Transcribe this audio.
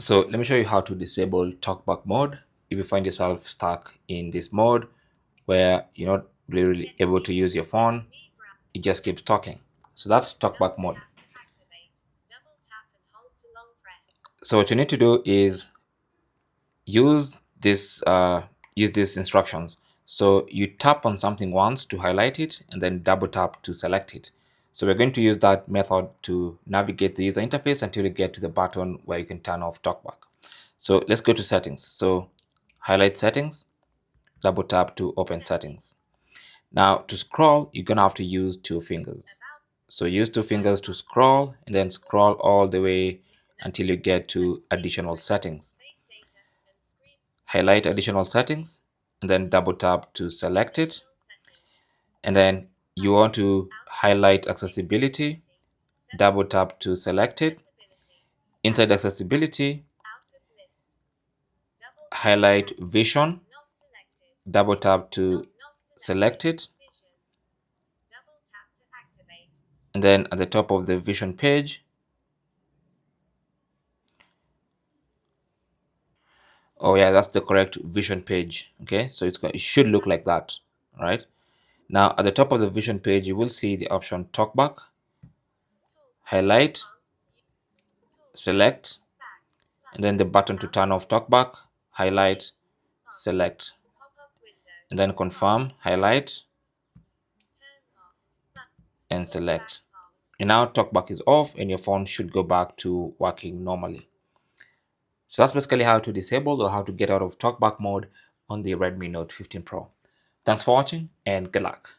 So let me show you how to disable talkback mode if you find yourself stuck in this mode where you're not really able to use your phone, it just keeps talking. So that's talkback mode. So what you need to do is use this use these instructions. So you tap on something once to highlight it and then double tap to select it. So we're going to use that method to navigate the user interface until you get to the button where you can turn off talkback. So let's go to settings. So highlight settings, double tap to open settings. Now to scroll, you're gonna have to use two fingers. So use two fingers to scroll and then scroll all the way until you get to additional settings. Highlight additional settings and then double tap to select it. And then you want to highlight accessibility, double tap to select it. Inside accessibility, highlight vision, double tap to select it. And then at the top of the vision page, oh yeah, that's the correct vision page. Okay, so it should look like that. All right, now at the top of the vision page you will see the option talkback. Highlight, select, and then the button to turn off talkback. Highlight, select, and then confirm. Highlight and select, and now talkback is off and your phone should go back to working normally. So that's basically how to disable or how to get out of talkback mode on the Redmi Note 15 Pro. Thanks for watching and good luck.